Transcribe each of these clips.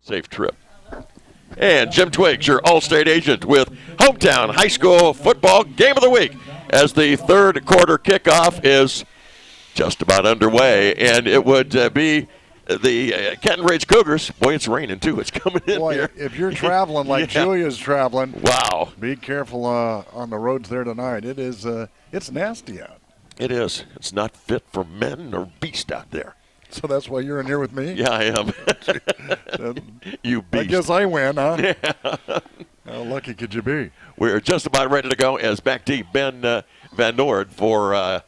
Safe trip. And Jim Twiggs, your All-State agent with Hometown High School Football Game of the Week, as the third quarter kickoff is just about underway, and it would be the Kenton Ridge Cougars. Boy, it's raining too. It's coming in here. If you're traveling like Julia's traveling, wow, be careful on the roads there tonight. It is it's nasty out. It is. It's not fit for men or beast out there. So that's why you're in here with me? Yeah, I am. You beast. I guess I win, huh? Yeah. How lucky could you be? We're just about ready to go as back deep Ben Van Noord for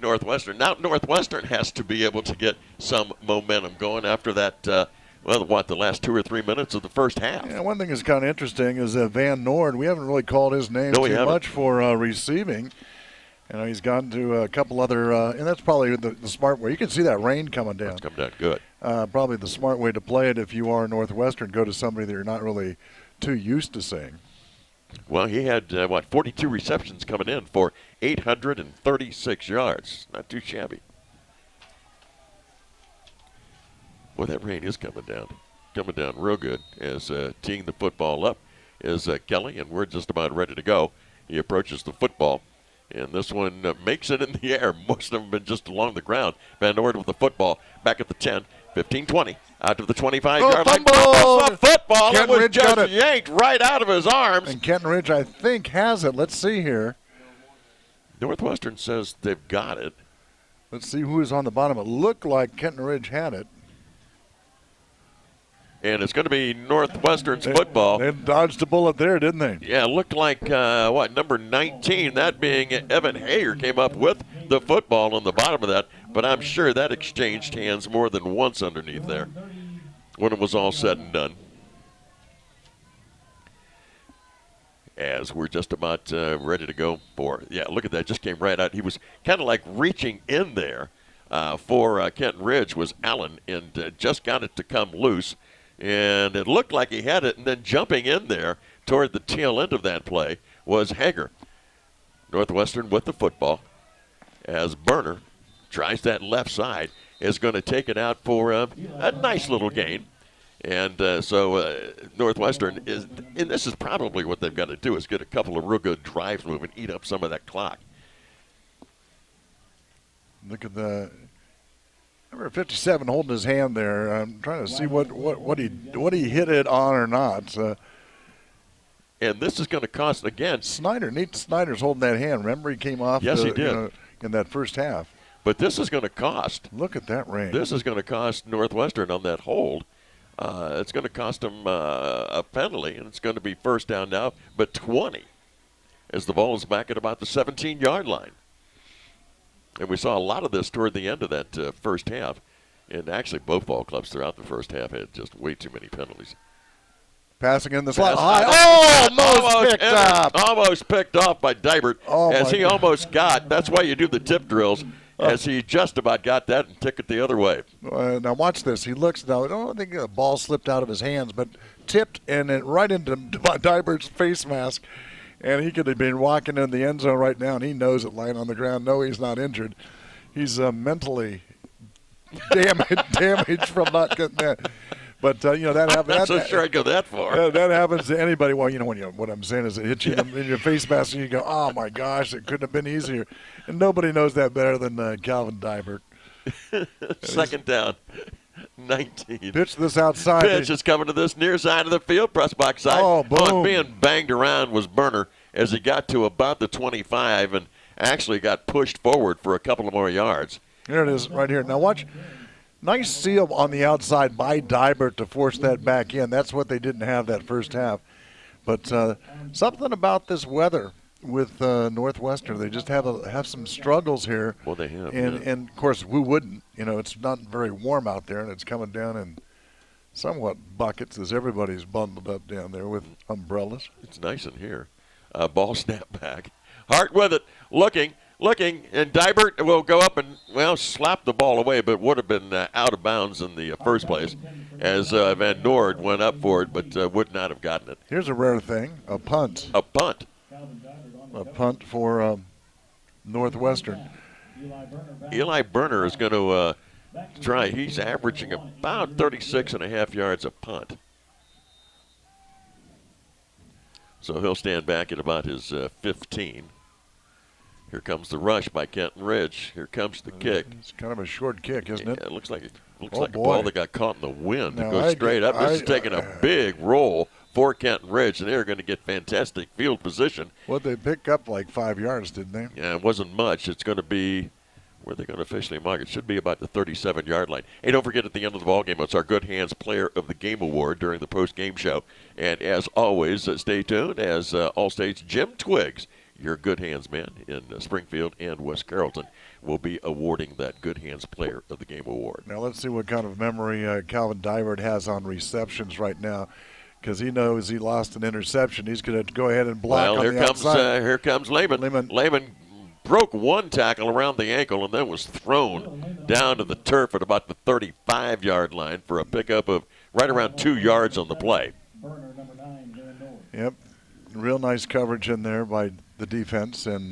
Northwestern. Now Northwestern has to be able to get some momentum going after that, the last 2 or 3 minutes of the first half. Yeah, one thing that's kind of interesting is that Van Noord, we haven't really called his name too much for receiving. You know, he's gone to a couple other, and that's probably the smart way. You can see that rain coming down. It's coming down good. Probably the smart way to play it if you are Northwestern, go to somebody that you're not really too used to seeing. Well, he had, 42 receptions coming in for 836 yards. Not too shabby. Well, that rain is coming down. Coming down real good as teeing the football up is Kelly, and we're just about ready to go. He approaches the football. And this one makes it in the air. Most of them have been just along the ground. Van Noord with the football back at the 10, 15, 20, out to the 25-yard line. The football. It was just yanked right out of his arms. And Kenton Ridge, I think, has it. Let's see here. Northwestern says they've got it. Let's see who is on the bottom. It looked like Kenton Ridge had it. And it's going to be Northwestern's football. They dodged a bullet there, didn't they? Yeah, it looked like, number 19, that being Evan Hager, came up with the football on the bottom of that. But I'm sure that exchanged hands more than once underneath there when it was all said and done. As we're just about ready to go for, look at that, just came right out. He was kind of like reaching in there for Kenton Ridge was Allen, and just got it to come loose. And it looked like he had it, and then jumping in there toward the tail end of that play was Hager. Northwestern with the football as Burner tries that left side, is going to take it out for a nice little gain. And so Northwestern is, and this is probably what they've got to do, is get a couple of real good drives moving, eat up some of that clock. Look at the number 57 holding his hand there. I'm trying to see what he hit it on or not. And this is going to cost again. Nate Snyder's holding that hand. Remember, he came off. Yes, he did in that first half. But this is going to cost. Look at that range. This is going to cost Northwestern on that hold. It's going to cost them a penalty, and it's going to be first down now, but 20, as the ball is back at about the 17-yard line. And we saw a lot of this toward the end of that first half. And actually, both ball clubs throughout the first half had just way too many penalties. Passing in the slot. Almost picked off by Dibert as he almost got. That's why you do the tip drills, as he just about got that and took it the other way. Now watch this. He looks now. I don't think the ball slipped out of his hands, but tipped and it right into Dibert's face mask. And he could have been walking in the end zone right now, and he knows it lying on the ground. No, he's not injured. He's mentally damaged from not getting that. But, that happens. I'm not so sure I'd go that far. That happens to anybody. Well, what I'm saying is it hits you in your face mask, and you go, oh, my gosh, it couldn't have been easier. And nobody knows that better than Calvin Dibert. Second down. 19. Pitch this outside. Pitch is coming to this near side of the field, press box side. Oh, boom. Being banged around was Burner as he got to about the 25 and actually got pushed forward for a couple of more yards. Here it is right here. Now watch. Nice seal on the outside by Dibert to force that back in. That's what they didn't have that first half. But something about this weather with Northwestern, they just have some struggles here. Well, they have. And of course, who wouldn't? It's not very warm out there, and it's coming down in somewhat buckets as everybody's bundled up down there with umbrellas. It's nice in here. Ball snap back. Hart with it, looking, and Dibert will go up and, slap the ball away, but would have been out of bounds in the first place as Van Noord went up for it, but would not have gotten it. Here's a rare thing, a punt. A punt. A punt for Northwestern. Eli Burner is going to try. He's averaging about 36 and a half yards a punt. So he'll stand back at about his 15. Here comes the rush by Kenton Ridge. Here comes the kick. It's kind of a short kick, isn't it? It looks like Oh, a ball that got caught in the wind. Now, It goes straight up. This is taking a big roll for Kenton Ridge, and they're going to get fantastic field position. Well, they pick up like 5 yards, didn't they? Yeah, it wasn't much. It's going to be, where they're going to officially mark it, should be about the 37-yard line. Hey, don't forget at the end of the ballgame, it's our Good Hands Player of the Game Award during the post-game show. And as always, stay tuned as Allstate's Jim Twiggs, your Good Hands man in Springfield and West Carrollton, will be awarding that Good Hands Player of the Game Award. Now let's see what kind of memory Calvin Divert has on receptions right now, because he knows he lost an interception. He's going to go ahead and block on the outside. Here comes Lehman. Lehman broke one tackle around the ankle and then was thrown down to the turf at about the 35-yard line for a pickup of right around 2 yards on the play. Yep, real nice coverage in there by the defense, and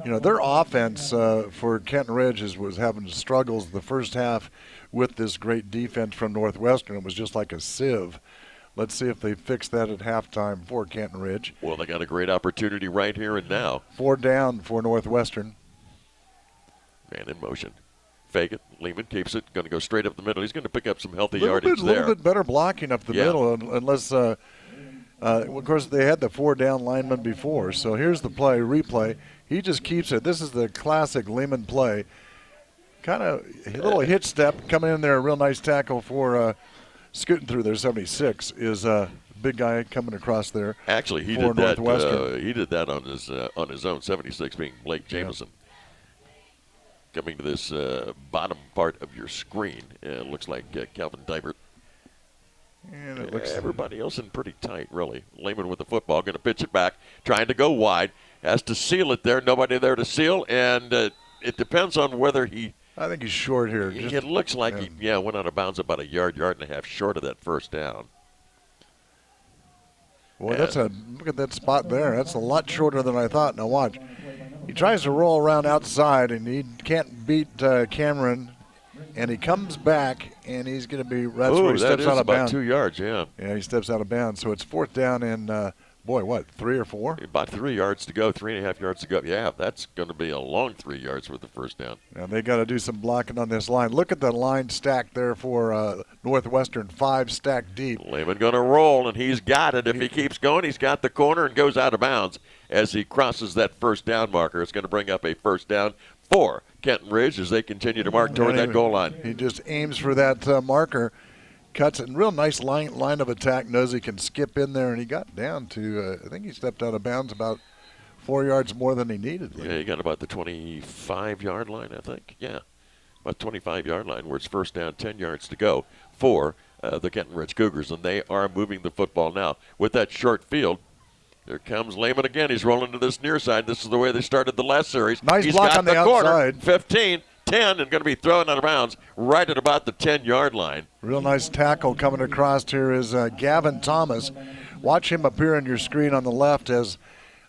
their offense for Kenton Ridge was having struggles the first half with this great defense from Northwestern. It was just like a sieve. Let's see if they fix that at halftime for Kenton Ridge. Well, they got a great opportunity right here and now. 4 down for Northwestern. Man in motion. Fake it. Lehman keeps it. Going to go straight up the middle. He's going to pick up some healthy yardage there. A little bit better blocking up the middle, unless, of course, they had the 4 down lineman before. So here's the replay. He just keeps it. This is the classic Lehman play. Kind of a little hitch step coming in there. A real nice tackle for scooting through there. 76 is a big guy coming across there. Actually, he did that. He did that on his own. 76 being Blake Jameson. Yeah. Coming to this bottom part of your screen, it looks like Calvin Divert. And it looks everybody else in pretty tight, really. Lehman with the football, going to pitch it back, trying to go wide, has to seal it there. Nobody there to seal, and it depends on whether he. I think he's short here. It looks like he went out of bounds about a yard and a half short of that first down. Well, look at that spot there. That's a lot shorter than I thought. Now watch. He tries to roll around outside, and he can't beat Cameron. And he comes back, and he's going to be where he steps out of bounds. 2 yards, yeah. Yeah, he steps out of bounds. So it's 4th down and, 3 or 4? About 3 yards to go, 3.5 yards to go. Yeah, that's going to be a long 3 yards with the first down. And they got to do some blocking on this line. Look at the line stacked there for Northwestern, 5 stacked deep. Lehman going to roll, and he's got it. If he keeps going, he's got the corner and goes out of bounds as he crosses that first down marker. It's going to bring up a first down for Kenton Ridge as they continue to mark toward that goal line. He just aims for that marker, cuts it. Real nice line of attack. Knows he can skip in there, and he got down to, I think he stepped out of bounds about 4 yards more than he needed. Yeah, he got about the 25-yard line, I think. Yeah, about 25-yard line where it's first down, 10 yards to go for the Kenton Ridge Cougars, and they are moving the football now with that short field. Here comes Lehman again. He's rolling to this near side. This is the way they started the last series. Nice He's block got on the corner, outside. 15, 10, and going to be thrown out of bounds right at about the 10-yard line. Real nice tackle coming across here is Gavin Thomas. Watch him appear on your screen on the left as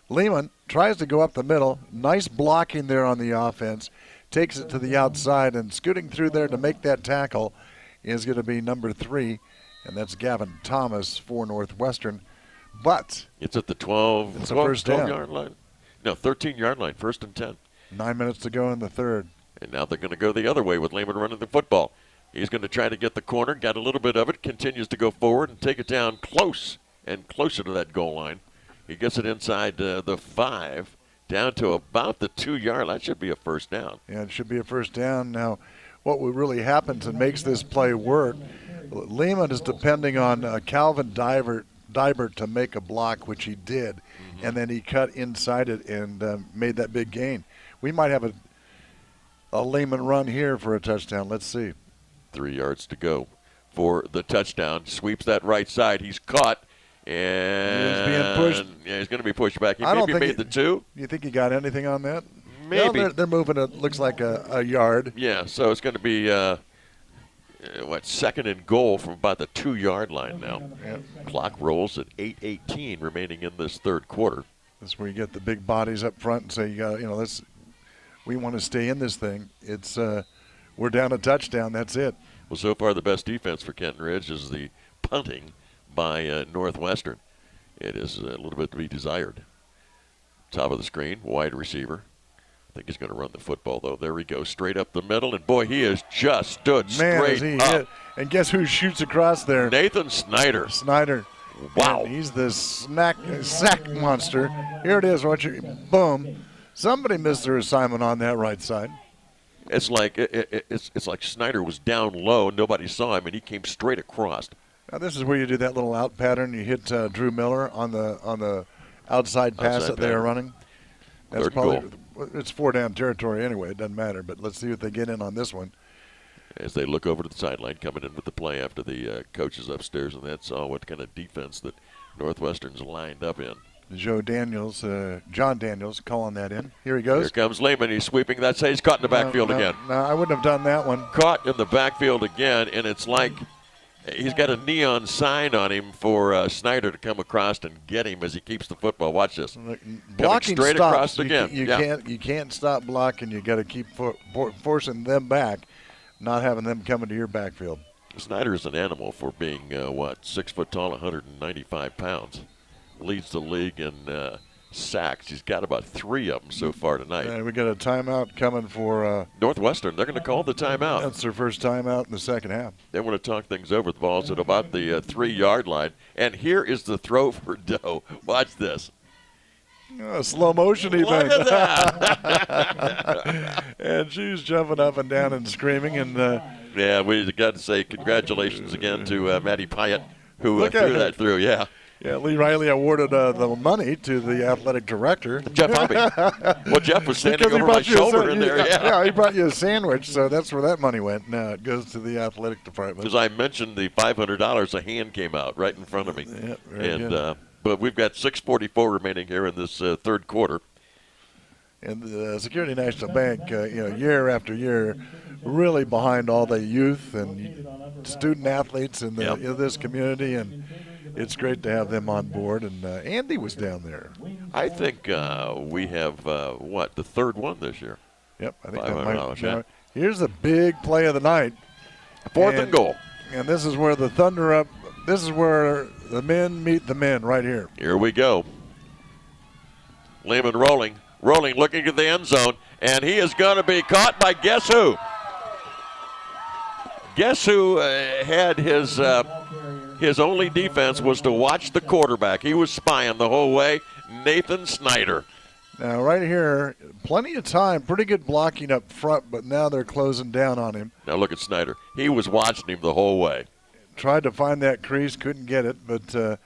Lehman tries to go up the middle. Nice blocking there on the offense. Takes it to the outside, and scooting through there to make that tackle is going to be number 3, and that's Gavin Thomas for Northwestern. But it's at the 12-yard line. No, 13-yard line, 1st and 10. 9 minutes to go in the third. And now they're going to go the other way with Lehman running the football. He's going to try to get the corner, got a little bit of it, continues to go forward and take it down close and closer to that goal line. He gets it inside the 5, down to about the 2-yard line. That should be a first down. Yeah, it should be a first down. Now, what really happens and makes this play work, Lehman is depending on Calvin Divert to make a block, which he did, and then he cut inside it and made that big gain. We might have a Lehman run here for a touchdown. Let's see. 3 yards to go for the touchdown. Sweeps that right side. He's caught, and he's being pushed. Yeah, he's going to be pushed back. He maybe made the 2. You think he got anything on that? Maybe. No, they're moving it. Looks like a yard. Yeah, so it's going to be 2nd and goal from about the 2-yard line now. Yep. Clock rolls at 8:18 remaining in this third quarter. That's where you get the big bodies up front and say, we want to stay in this thing. It's we're down a touchdown. That's it. Well, so far the best defense for Kenton Ridge is the punting by Northwestern. It is a little bit to be desired. Top of the screen, wide receiver. I think he's going to run the football, though. There he goes, straight up the middle, and boy, he has just stood Man, is straight he up. hit. And guess who shoots across there? Nathan Snyder. Snyder. Wow. And he's the sack monster. Here it is. Watch it. Boom. Somebody missed their assignment on that right side. It's like it's like Snyder was down low, nobody saw him, and he came straight across. Now this is where you do that little out pattern. You hit Drew Miller on the outside pass that they are running. That's probably it's 4-down territory anyway. It doesn't matter. But let's see what they get in on this one. As they look over to the sideline, coming in with the play after the coaches upstairs, and that's all what kind of defense that Northwestern's lined up in. John Daniels calling that in. Here he goes. Here comes Lehman. He's sweeping. That's he's caught in the backfield again. No, I wouldn't have done that one. Caught in the backfield again, and it's like he's got a neon sign on him for Snyder to come across and get him as he keeps the football. Watch this. Blocking straight stops. across again. You can't stop blocking. You got to keep forcing them back, not having them come into your backfield. Snyder is an animal for being 6 foot tall, 195 pounds. Leads the league in sacks. He's got about 3 of them so far tonight. And we got a timeout coming for Northwestern. They're going to call the timeout. That's their first timeout in the second half. They want to talk things over. The ball's at about the 3-yard line. And here is the throw for Doe. Watch this. Slow motion event. Look at that. And she's jumping up and down and screaming. And yeah, we got to say congratulations again to Maddie Pyatt, who threw that through. Yeah. Yeah, Lee Riley awarded the money to the athletic director. Jeff Hobby. Well, Jeff was standing over my shoulder in there. Yeah, he brought you a sandwich, so that's where that money went. Now it goes to the athletic department. As I mentioned, the $500, a hand came out right in front of me. Yeah, very good. But we've got 6:44 remaining here in this third quarter. And the Security National Bank, year after year, really behind all the youth and student athletes in this community, and it's great to have them on board. And Andy was down there. I think we have the third one this year. Yep, I think that $500, yeah. Here's the big play of the night. Fourth and goal. And this is where the Thunder this is where the men meet the men right here. Here we go. Lehman rolling, looking at the end zone, and he is going to be caught by guess who? Guess who had his only defense was to watch the quarterback. He was spying the whole way. Nathan Snyder. Now right here, plenty of time, pretty good blocking up front, but now they're closing down on him. Now look at Snyder. He was watching him the whole way. Tried to find that crease, couldn't get it, but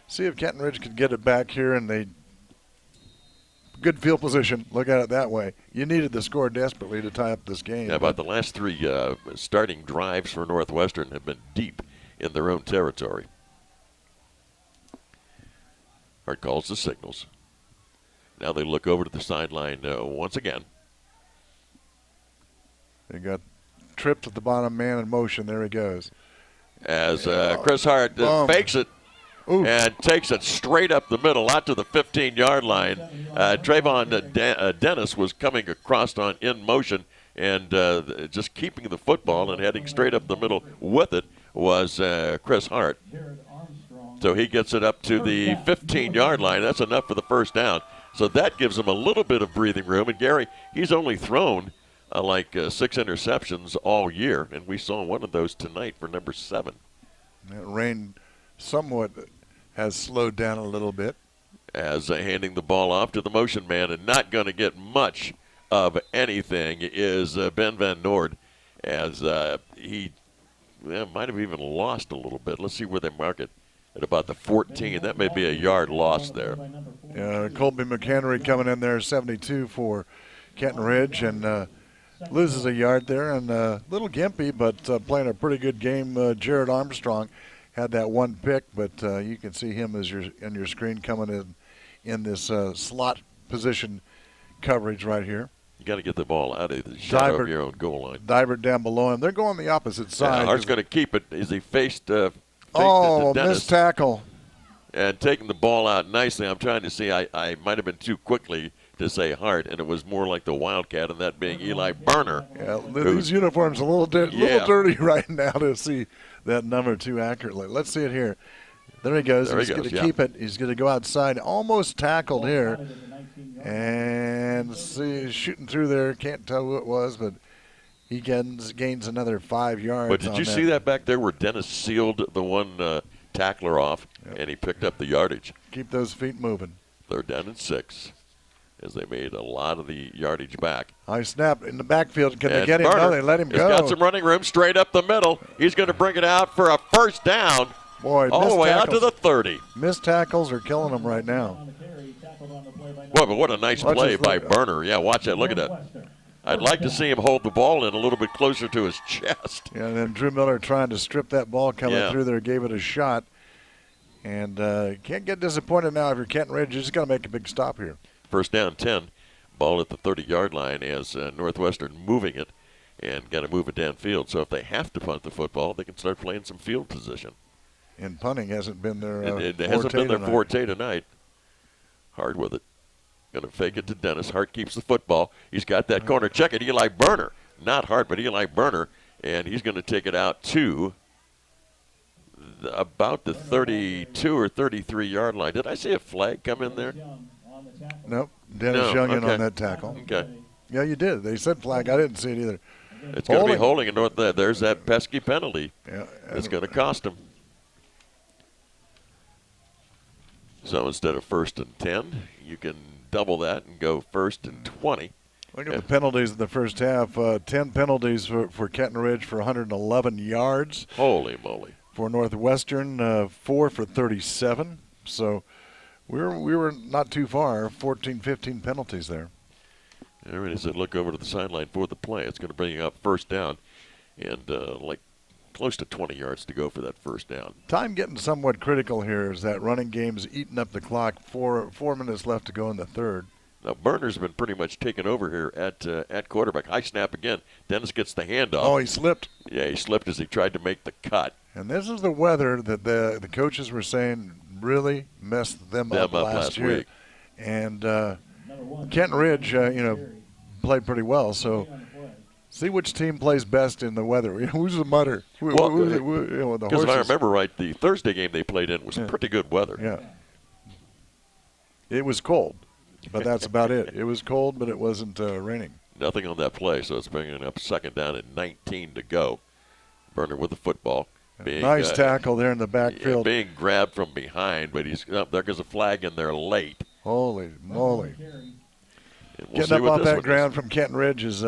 see if Kenton Ridge could get it back here, and they good field position. Look at it that way. You needed the score desperately to tie up this game. Yeah, about the last 3 starting drives for Northwestern have been deep in their own territory. Hart calls the signals. Now they look over to the sideline once again. They got tripped at the bottom, man in motion. There he goes. As Chris Hart fakes it. Oof. And takes it straight up the middle, out to the 15-yard line. Trayvon Dennis was coming across in motion, and just keeping the football and heading straight up the middle with it was Chris Hart. So he gets it up to the 15-yard line. That's enough for the first down. So that gives him a little bit of breathing room. And Gary, he's only thrown 6 interceptions all year, and we saw one of those tonight for number 7. That rain somewhat has slowed down a little bit. As handing the ball off to the motion man, and not going to get much of anything is Ben Van Noord, as he might have even lost a little bit. Let's see where they mark it. At about the 14. That may be a yard lost there. Colby McHenry coming in there, 72 for Kenton Ridge, and loses a yard there. And little gimpy, but playing a pretty good game. Jared Armstrong had that one pick, but you can see him as in your screen coming in this slot position coverage right here. You got to get the ball out of the shadow of your own goal line. Divert down below him. They're going the opposite side. Hart's going to keep it as he faced Dennis. Missed tackle. And taking the ball out nicely. I'm trying to see. I might have been too quickly to say Hart, and it was more like the Wildcat, and that being Eli Burner. Yeah, these uniforms a little dirty right now to see that number 2 accurately. Let's see it here. There he goes. There he He's going goes, to yeah. keep it. He's going to go outside. Almost tackled here. And see, shooting through there. Can't tell who it was, but he gains another 5 yards. But did you see that back there where Dennis sealed the one tackler off, and he picked up the yardage? Keep those feet moving. They're down in 6 as they made a lot of the yardage back. High snap in the backfield. Can they And get him? Burner No, they let him go. He's got some running room straight up the middle. He's going to bring it out for a first down. Boy, all the way out to the 30. Missed tackles are killing him right now. Boy, but what a nice play by Burner. Yeah, watch that. Look at that. I'd like to see him hold the ball in a little bit closer to his chest. Yeah, and then Drew Miller trying to strip that ball coming through there, gave it a shot. And can't get disappointed now if you're Kenton Ridge. You just got to make a big stop here. First down 10. Ball at the 30-yard line as Northwestern moving it and got to move it downfield. So if they have to punt the football, they can start playing some field position. And punting hasn't been their it hasn't been their forte tonight. Hard with it. Going to fake it to Dennis. Hart keeps the football. He's got that corner. Check it, Eli Burner. Not Hart, but Eli Burner. And he's going to take it out to about the 32 or 33-yard line. Did I see a flag come in there? Nope. Dennis Young in on that tackle. Okay. Yeah, you did. They said flag. I didn't see it either. It's going to be holding in North. There's that pesky penalty. Yeah, it's going to cost him. So instead of 1st and 10, you can double that and go 1st and 20. Look at the penalties in the first half. 10 penalties for Kenton Ridge for 111 yards. Holy moly. For Northwestern, 4 for 37. So we were not too far. 14, 15 penalties there. There it is. Look over to the sideline for the play. It's going to bring up first down and like close to 20 yards to go for that first down. Time getting somewhat critical here as that running game's eating up the clock. 4 minutes left to go in the third. Now, Burner's been pretty much taken over here at quarterback. High snap again. Dennis gets the handoff. Oh, he slipped. Yeah, he slipped as he tried to make the cut. And this is the weather that the coaches were saying really messed them up last year. Week. And Kenton Ridge, played pretty well. So see which team plays best in the weather. Who's the mutter? Because if I remember right, the Thursday game they played in was pretty good weather. Yeah. It was cold, but that's about it. It was cold, but it wasn't raining. Nothing on that play, so it's bringing up second down and 19 to go. Burner with the football. Nice tackle there in the backfield. Being grabbed from behind, but he's up there. There's a flag in there late. Holy moly. Getting up off that ground from Kenton Ridge is,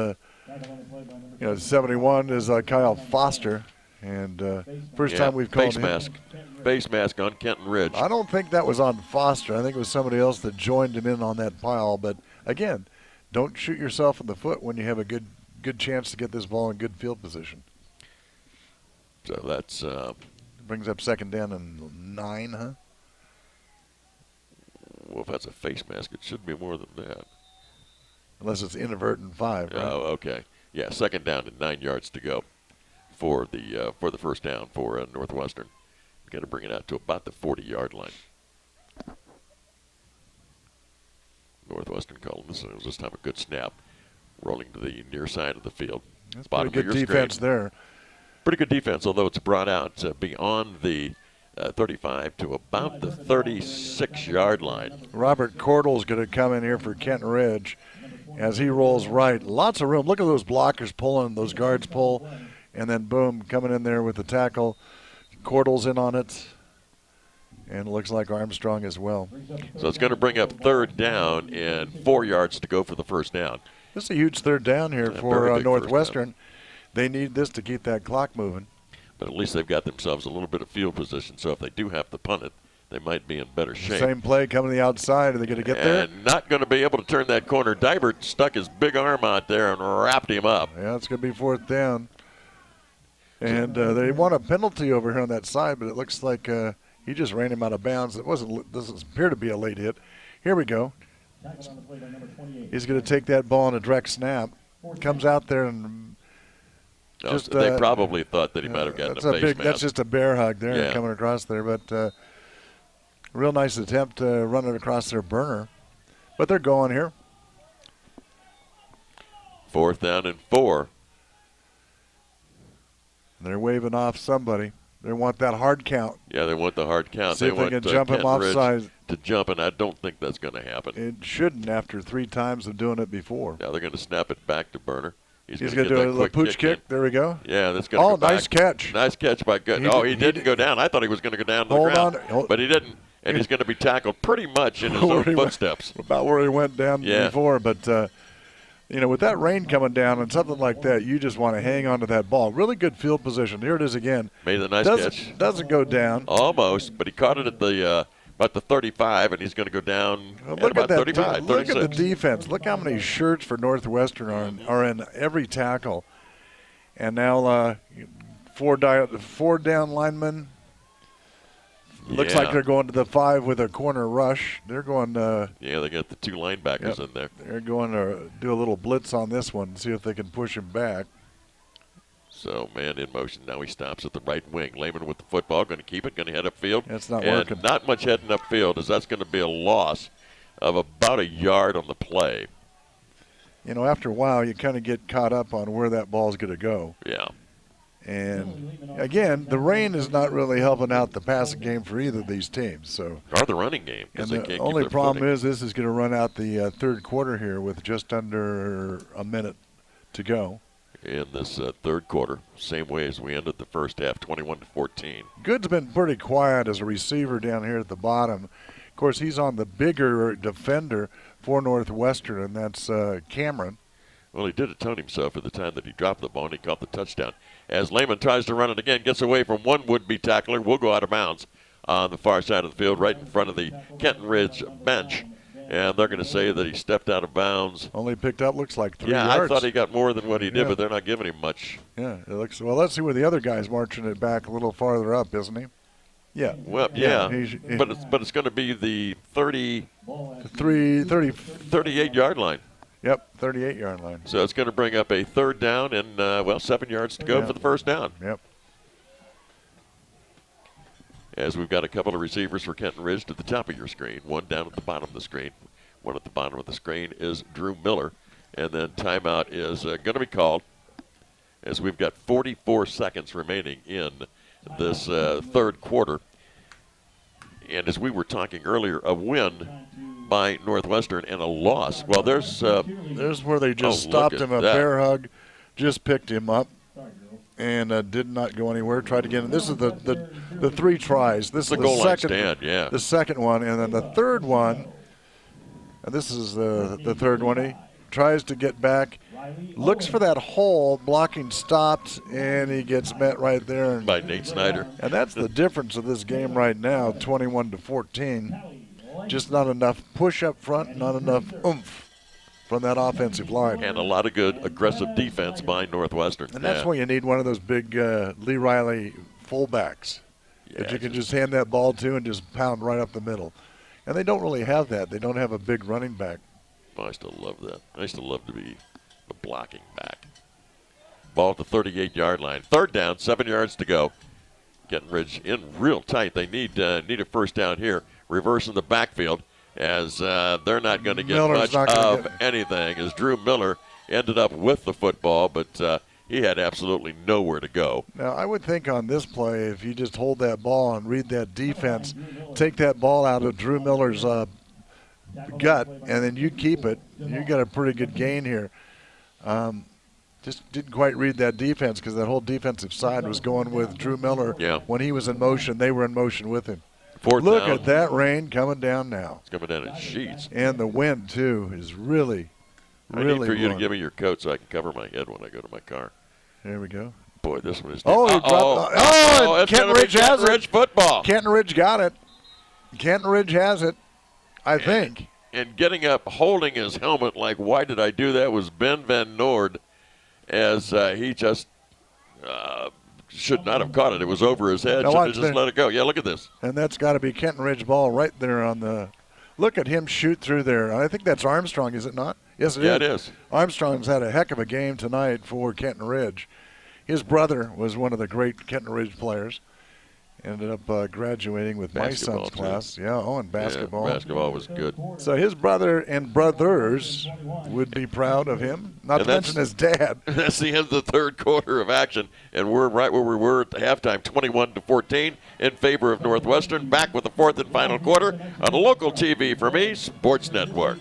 71 is Kyle Foster. And first time we've called him. Face mask on Kenton Ridge. I don't think that was on Foster. I think it was somebody else that joined him in on that pile. But, again, don't shoot yourself in the foot when you have a good chance to get this ball in good field position. So that's brings up second down and 9, huh? Well, if that's a face mask, it should be more than that. Unless it's inadvertent 5. Right? Oh, okay. Yeah, second down and 9 yards to go for the first down for Northwestern. Got to bring it out to about the 40-yard line. Northwestern calling this time a good snap, rolling to the near side of the field. That's pretty good defense there. Pretty good defense, although it's brought out beyond the 35 to about the 36-yard line. Robert Cordell's going to come in here for Kenton Ridge as he rolls right. Lots of room. Look at those blockers pulling, those guards pull, and then boom, coming in there with the tackle. Cordell's in on it, and it looks like Armstrong as well. So it's going to bring up third down and 4 yards to go for the first down. This is a huge third down here for Northwestern. They need this to keep that clock moving. But at least they've got themselves a little bit of field position, so if they do have to punt it, they might be in better shape. Same play coming to the outside. Are they going to get there? And not going to be able to turn that corner. Dibert stuck his big arm out there and wrapped him up. Yeah, it's going to be fourth down. And they want a penalty over here on that side, but it looks like he just ran him out of bounds. It doesn't appear to be a late hit. Here we go. He's going to take that ball on a direct snap. Comes out there and they probably thought that he might have gotten a face mask. That's just a bear hug there coming across there. But real nice attempt to run it across their burner. But they're going here. Fourth down and 4. They're waving off somebody. They want that hard count. Yeah, they want the hard count. See if they can jump him offside. To jump, and I don't think that's going to happen. It shouldn't after 3 times of doing it before. Now they're going to snap it back to Burner. He's going to do a little pooch kick. There we go. Yeah, that's going to go back. Nice catch. Nice catch by Good. He didn't go down. I thought he was going to go down to the ground. But he didn't. And he's going to be tackled pretty much in his own footsteps. About where he went down before. But, with that rain coming down and something like that, you just want to hang on to that ball. Really good field position. Here it is again. Made a nice catch. Doesn't go down. Almost, but he caught it at the about the 35, and he's going to go down at about 35, 36. Look at the defense. Look how many shirts for Northwestern are in every tackle. And now 4 down linemen. Looks like they're going to the 5 with a corner rush. They're going they got the 2 linebackers in there. They're going to do a little blitz on this one and see if they can push him back. So, man in motion. Now he stops at the right wing. Lehman with the football. Going to keep it. Going to head upfield. That's not working. Not much heading upfield, as that's going to be a loss of about a yard on the play. After a while, you kind of get caught up on where that ball's going to go. Yeah. And, again, the rain is not really helping out the passing game for either of these teams. So, or the running game. And the only problem is this is going to run out the third quarter here with just under a minute to go. In this third quarter, same way as we ended the first half, 21-14. Good's been pretty quiet as a receiver down here at the bottom. Of course, he's on the bigger defender for Northwestern, and that's Cameron. Well, he did atone himself at the time that he dropped the ball and he caught the touchdown. As Lehman tries to run it again, gets away from one would-be tackler, will go out of bounds on the far side of the field, right in front of the Kenton Ridge bench. And they're going to say that he stepped out of bounds. Only picked up, looks like 3 yards. Yeah, I thought he got more than what he did, but they're not giving him much. Yeah, it looks well. Let's see where the other guy's marching it back a little farther up, isn't he? Yeah. Well, yeah. But it's going to be the 38-yard line. Yep, 38-yard line. So it's going to bring up a third down and 7 yards to go for the first down. Yep. As we've got a couple of receivers for Kenton Ridge to the top of your screen. One down at the bottom of the screen. One at the bottom of the screen is Drew Miller. And then timeout is going to be called as we've got 44 seconds remaining in this third quarter. And as we were talking earlier, a win by Northwestern and a loss. Well, there's where they just stopped him. A bear hug, just picked him up. And did not go anywhere. Tried again. And this is the 3 tries. This is the goal second line stand, yeah. The second one, and then the third one. And this is the third one. He tries to get back, looks for that hole, blocking stopped, and he gets met right there. By Nate Snyder. And that's the difference of this game right now, 21-14. Just not enough push up front, not enough oomph from that offensive line. And a lot of good aggressive defense by Northwestern. And that's why you need one of those big Lee Riley fullbacks that you can just hand that ball to and just pound right up the middle. And they don't really have that. They don't have a big running back. Oh, I still love that. I still love to be the blocking back. Ball at the 38-yard line. Third down, 7 yards to go. Kenton Ridge in real tight. They need a first down here. Reverse in the backfield. As they're not going to get much of anything, as Drew Miller ended up with the football, but he had absolutely nowhere to go. Now, I would think on this play, if you just hold that ball and read that defense, take that ball out of Drew Miller's gut, and then you keep it, you got a pretty good gain here. Just didn't quite read that defense because that whole defensive side was going with Drew Miller. Yeah. When he was in motion, they were in motion with him. Look at that rain coming down now. It's coming down in sheets. And the wind, too, is really I need for you to give me your coat so I can cover my head when I go to my car. There we go. Boy, this one is. Kenton Ridge has it. Football. Kenton Ridge got it. Kenton Ridge has it, I think. And getting up, holding his helmet like, why did I do that, was Ben Van Noord, as he just should not have caught it. It was over his head. Should have just let it go. Yeah, look at this. And that's got to be Kenton Ridge ball right there on the – look at him shoot through there. I think that's Armstrong, is it not? Yes, it is. Yeah, it is. Armstrong's had a heck of a game tonight for Kenton Ridge. His brother was one of the great Kenton Ridge players. Ended up graduating with my Basketball, son's too. class. Yeah, oh, and basketball. Yeah, basketball was good. So his brother and brothers would be proud of him, not And to mention his dad. That's the end of the third quarter of action, and we're right where we were at the halftime, 21-14 in favor of Northwestern. Back with the fourth and final quarter on local TV for me, Sports Network.